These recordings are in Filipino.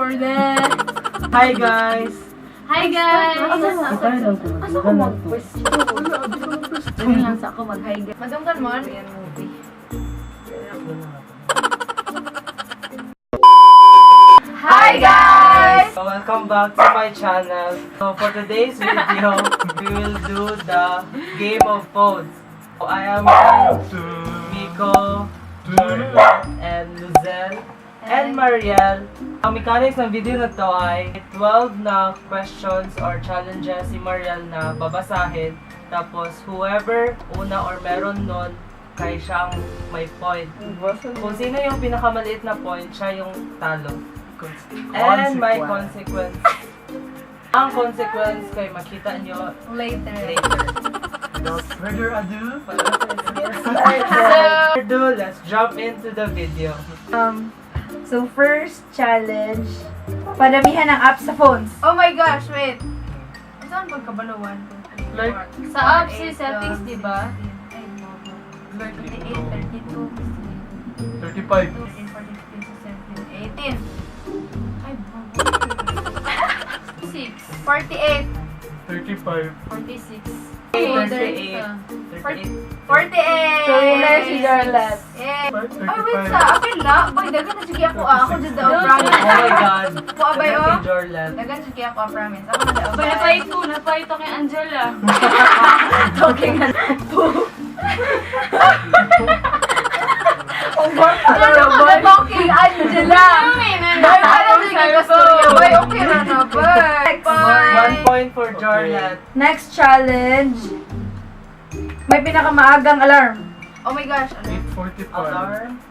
Jordan. Hi guys! Hi guys! Asa ko mag-pwesto? Dali lang sa ako mag-hi guys. Madunggan mo? Hi guys! So, welcome back to my channel. So for today's video, we will do the game of phones. So, I am with Miko, and Luzel, and Mariel. Ang mechanics ng video na to ay 12 na questions or challenges si Mariel na babasahin. Tapos whoever una or meron nun, kay siyang may point. Kung sino yung pinakamaliit na point, siya yung talo. And my consequence. Ang consequence kay makita nyo Later. Without further ado, So, let's jump into the video. So first challenge, padamihan ng apps sa phones. oh my gosh, wait. Saan pagkabalawan? Like, Sa apps si settings, di ba? 38, 32, 35. 14, 14, 15, 17, 18. Ay, 6, 48, 35. 46. 38. 48! So winner si Jarlet. Eh. Ay, wait sa akin na. Boy, dagan na sige ako. Ako dyan daw, promise. Oh my god. Ako abay, oh. Kay Jorlan. Dagan sige ako, promise. Ako na daw. Napait ko kay Angela. Talking na po. Ano Ano ka talking, Angela? Boy, ano sige gusto niya? Boy, okay na na, boy. 1 point for Jorlan. Next challenge, may pinakamaagang alarm. Oh my gosh, ano? 8:45. Alarm.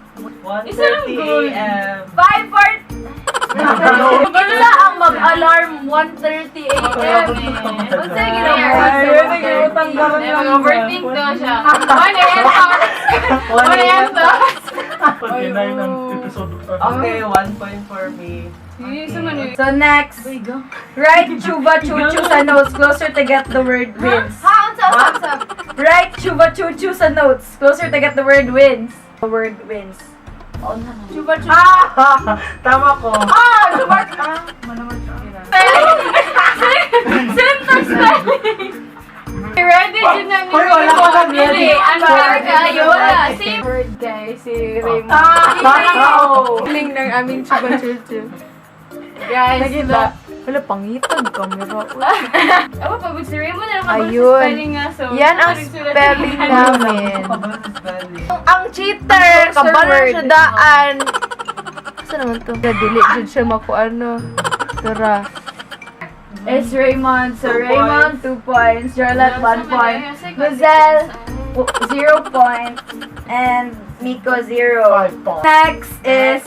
Isa lang 1:30 good. a.m. 5:40. Bigla ang mag-alarm 1:30 a.m. Kung saan ginawa? Overthink daw siya. Ano yan? Ano yan to? Pag-deny ng episode. Okay, 1 point for me. So next, write chuba chuchu sa notes closer to get the word wins. Hands up. Write chuba chuchu sa notes closer to get the word wins. The word wins. Chuba. Tama ko. Chuba. Malaman siya. Syntax spelling. Ready dyan na Hoy, wala ko na ready. Ano kayo? Wala. Same. Word guys, si Raymond. Link ng aming chuba chuchu. Guys, Nagila. Wala, pangitan camera. Ako, pag si Raymond na nakabalik sa Ayun. spelling nga. So, Yan ang nagsulat spelling siya. namin. ang cheater, Kabalo siya daan. Saan naman to? Dili dyan siya makuano. Tara. It's Raymond. So Raymond, 2 points. Jarlet, 1 point. Luzel, 0 point. And Miko, 0. 5 points. Next is,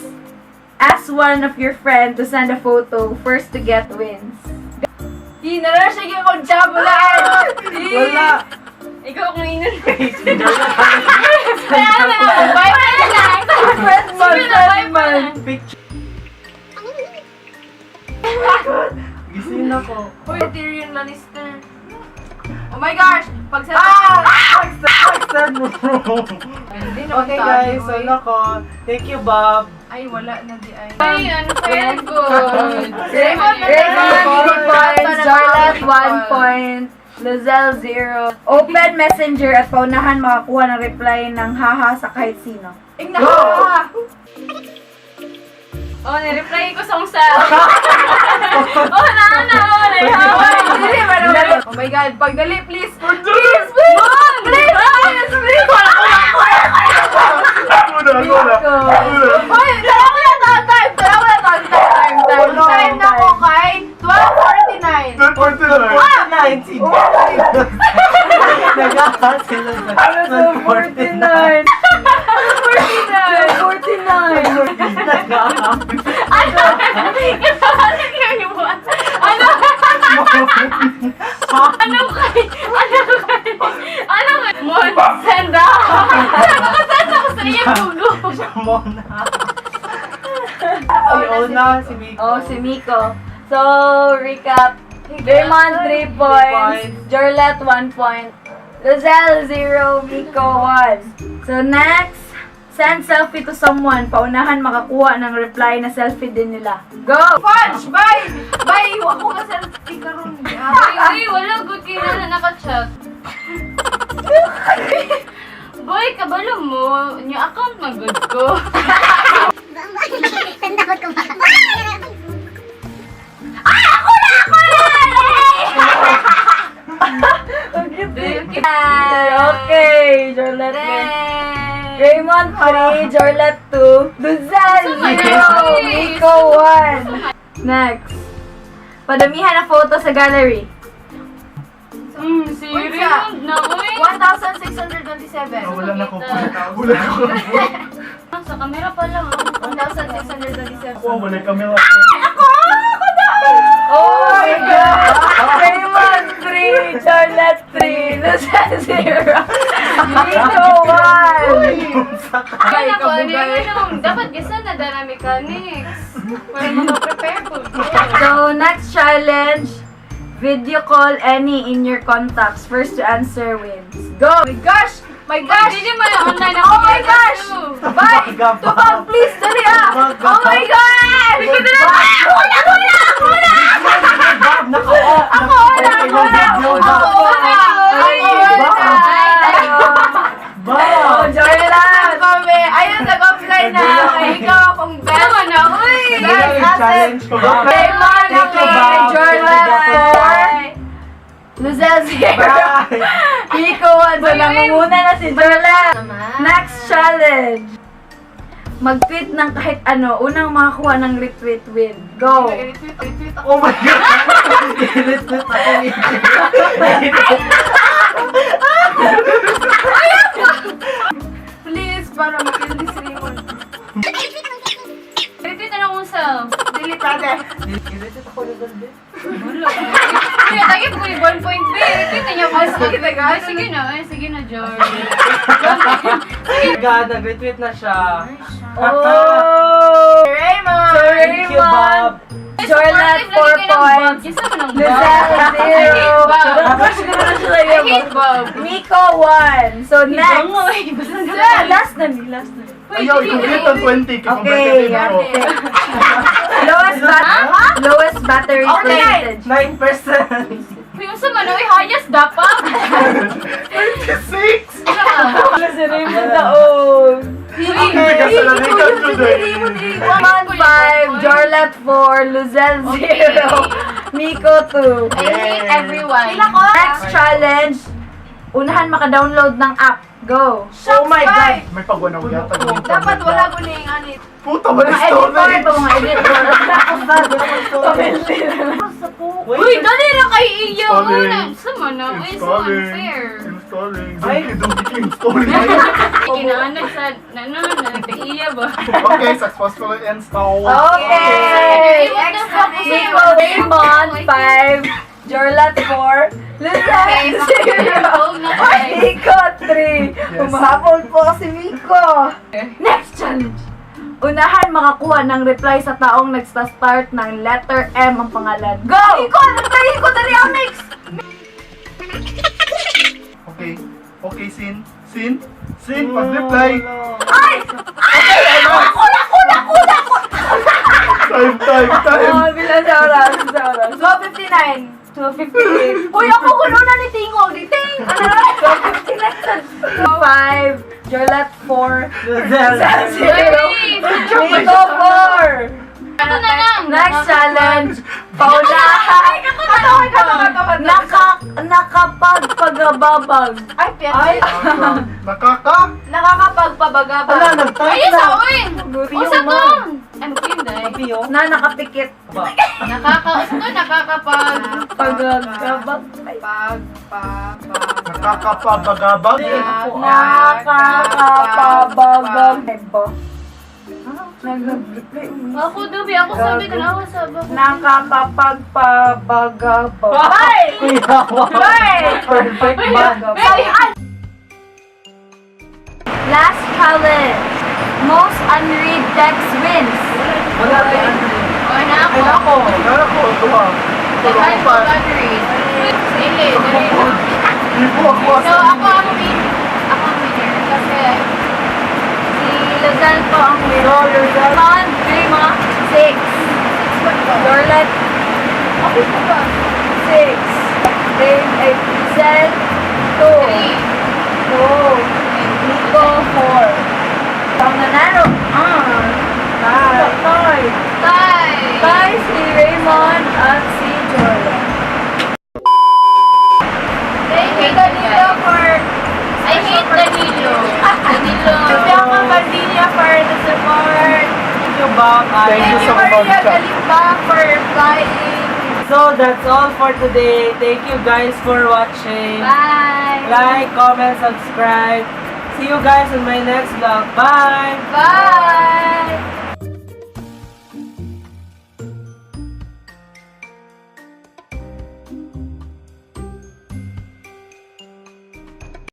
ask one of your friends to send a photo. First to get wins. Di, narasig akong jabulaan. Wala. Ikaw kung inan. Kaya na, bye na lang. Friend mo, friend mo. Picture. Gising ako. Uy, Tyrion Lannister. Oh my gosh! Pagsat... Pagsan mo. Hindi naman Okay tayo, guys, so eh. nako. Thank you, Bob. Ay, wala na di ay. Ay, ano pa yan ko? Raymond, 3 points. Jarlet, 1 point. Luzel, 0. Open Messenger at paunahan makakuha ng reply ng haha sa kahit sino. Ingna! Oh, nireply ko song sa... Oh, na. Oh my god, pagdali, please! Please! Please! Hoy, dalawa na time! Time na ko kay 12:49. 19. Nag-ahasil na. 49. 49. Senda! Nakasend ako sa iyo, Gugu! Mona. Si Ona, si Miko. Oh, si Miko. So, recap. Raymond, 3 points. Jarlet, 1 point. Luzel, 0. Miko, 1. So, next, Send selfie to someone. Paunahan makakuha ng reply na selfie din nila. Go! Fudge! Bye! Bye! Iwa ko ka selfie karon. Uy, wala good kayo na naka-chat. Boy, kabalo mo. Yung account mag-good ko. Okay, Jorlet. Raymond 3, Jorlet 2, Luzelle 0, Nico 1. Next. Padamihan na photo sa gallery. Si Raymond na, uy. 1,627. Wala na ko. Wala na ko. Sa camera pa lang. 1,627. Ako, wala camera. Oh my God! Raymond 3, Jorlet 3, Luzelle 0, Nico 1. Kaya ko, dapat gisa na dara mechanics. Para makaprepare po. So, next challenge. Video call any in your contacts. First to answer wins. Go! Oh my gosh! My gosh! Hindi mo na online ako. Oh my gosh! Bye! Tupag, please! Dali ah! Oh my God! Ako na! Ako na! Ako na! Ako na! Oh, Jordan! Kami! Ayun, nag-offline na! Ikaw akong best! Tama na, uy! Best asset! Raymond, okay, Jordan 4, Luzelle 0, Nico 1. So, nangunguna na si Jordan. Next challenge. Mag-tweet ng kahit ano. Unang makakuha ng retweet win. Go! Oh my God! Please, para makilig si Raymond. Retweet na lang kung sa. Delete ate. Ilisit ako na doon din. Kaya tayo po yung 1 point B. Retweet na niya po. Sige na, sige na, George. God, nag-retweet na siya. Oh! Raymond! So, Thank you, Bob. Jordan 4 points. Gisa mo ng Luzelle 0. Tapos ko na siya I yung hate Bob. Nico 1. So, next. Last na ni, last na ni. Ayaw, complete ang 20. Okay, lowest battery percentage. 9%. Uy, usa man, uy, hayas dapat. 26! Si Raymond taon. Kasalamikan ko din. Raymond 5, Jorlet 4, Luzelle 0, Nico 2. I hate everyone. Next challenge, unahan maka-download ng app. Go! Oh my God! May pagwanaw yata. Dapat wala ko na yung anit. Puta, wala Mga editor storage! pa, mga editor. Uy, dali na kay Iya Installing. muna. Sama na, uy, so unfair. Installing. Ay. Donkey installing. Kinaanag sa, nagtag-iya ba? Okay, successfully installed. Okay! Next Nico Raymond 5, Jorlet 4, Luzelle 0, Nico 3. Umahabol po si Nico. Next challenge. Unahan makakuha ng reply sa taong nagsta-start ng letter M ang pangalan. Go! Nico! Nagtayin ko dali ang mix! Okay. Okay, Sin. Pag-reply. Ay! Ako! Time. Oh, bilang sa oras. 12:59. 2:58. Uy, ako kuno na ni Tingo. Di Ting! Ano na? 5, Jorlet 4, Luzelle. 0, Nico 4. Ito na lang. Next challenge. Paunahan. Nakapagpagababag. Ay, Ay! nakakapagpabagabag. Wala, nag-type Ayun na. sa, uy! Guriyo Usa to! man. Ano po yun, day? Piyo. Na nakapikit. Nakakapag... Pagagabag. Nakakapabagabag. Nakakapabagabag. Ako, Dubi, ako sabi ka na ako sa bako. Nakakapagpabagabag. Kuya, wow. Perfect man. Last challenge. Most unread text wins. Wala kay Andre. O, na ako. Ay, nako. Tuha. Dahan ko battery. Sige, dali. Ibu ako So, ako ang winner. Kasi, si Luzon po ang winner. So, Luzon. Raymond, 6. Jorlet, okay po ba? 6. Giselle, 2. 2. Nico, 4. Ang nanalo, Tay si Raymond at si Jordan. Thank you, Danilo, for... I hate Danilo. Danilo. Kasi ang mga Bandilla for the support. Thank you, Bob. Thank you so Maria much. Galimba for flying. So, that's all for today. Thank you guys for watching. Bye. Like, comment, subscribe. See you guys in my next vlog. Bye! Bye!